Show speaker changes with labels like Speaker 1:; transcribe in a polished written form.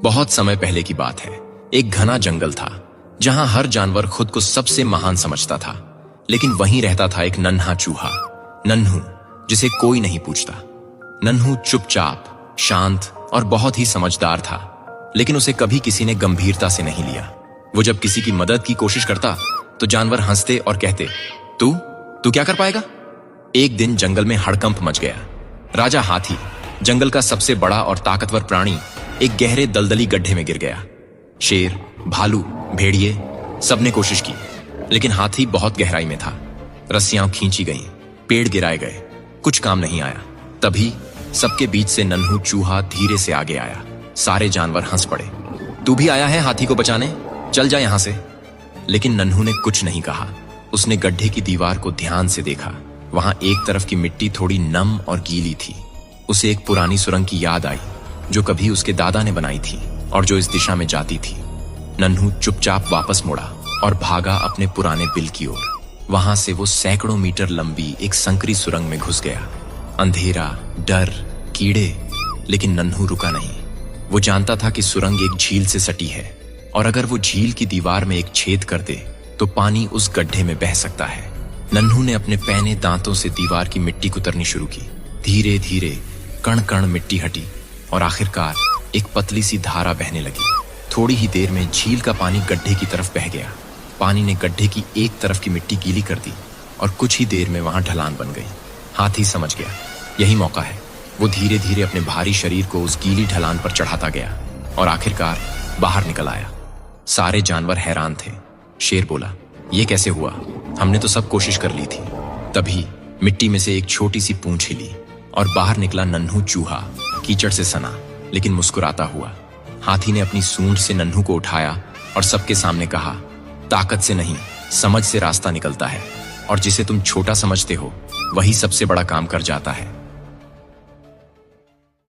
Speaker 1: बहुत समय पहले की बात है। एक घना जंगल था जहां हर जानवर खुद को सबसे महान समझता था, लेकिन वहीं रहता था एक नन्हा चूहा, नन्हू, जिसे कोई नहीं पूछता। नन्हू चुपचाप, शांत और बहुत ही समझदार था, लेकिन उसे कभी किसी ने गंभीरता से नहीं लिया। वो जब किसी की मदद की कोशिश करता तो जानवर हंसते और कहते, तू क्या कर पाएगा? एक दिन जंगल में हड़कंप मच गया। राजा हाथी, जंगल का सबसे बड़ा और ताकतवर प्राणी, एक गहरे दलदली गड्ढे में गिर गया। शेर, भालू, भेड़िए सबने कोशिश की, लेकिन हाथी बहुत गहराई में था। रस्सियां खींची गईं, पेड़ गिराए गए, कुछ काम नहीं आया। तभी सबके बीच से नन्हू चूहा धीरे से आगे आया। सारे जानवर हंस पड़े। तू भी आया है हाथी को बचाने? चल जा यहां से। लेकिन नन्हू ने कुछ नहीं कहा। उसने गड्ढे की दीवार को ध्यान से देखा। वहां एक तरफ की मिट्टी थोड़ी नम और गीली थी। उसे एक पुरानी सुरंग की याद आई जो कभी उसके दादा ने बनाई थी और जो इस दिशा में जाती थी। नन्हू चुपचाप वापस मुड़ा और भागा अपने पुराने बिल की ओर। वहां से वो सैकड़ों मीटर लंबी एक संकरी सुरंग में घुस गया। अंधेरा, डर, कीड़े, लेकिन नन्हू रुका नहीं। वो जानता था कि सुरंग एक झील से सटी है और अगर वो झील की दीवार में एक छेद कर दे तो पानी उस गड्ढे में बह सकता है। नन्हू ने अपने पैने दांतों से दीवार की मिट्टी कुतरनी शुरू की। धीरे धीरे कण कण मिट्टी हटी और आखिरकार एक पतली सी धारा बहने लगी। थोड़ी ही देर में झील का पानी गड्ढे की तरफ बह गया। पानी ने गड्ढे की एक तरफ की मिट्टी गीली कर दी और कुछ ही देर में वहां ढलान बन गई। हाथी समझ गया, यही मौका है। वो धीरे धीरे अपने भारी शरीर को उस गीली ढलान पर चढ़ाता गया और आखिरकार बाहर निकल आया। सारे जानवर हैरान थे। शेर बोला, ये कैसे हुआ? हमने तो सब कोशिश कर ली थी। तभी मिट्टी में से एक छोटी सी पूंछ हिली और बाहर निकला नन्हू चूहा, कीचड़ से सना लेकिन मुस्कुराता हुआ। हाथी ने अपनी सूंड से नन्हू को उठाया और सबके सामने कहा, ताकत से नहीं, समझ से रास्ता निकलता है और जिसे तुम छोटा समझते हो वही सबसे बड़ा काम कर जाता है।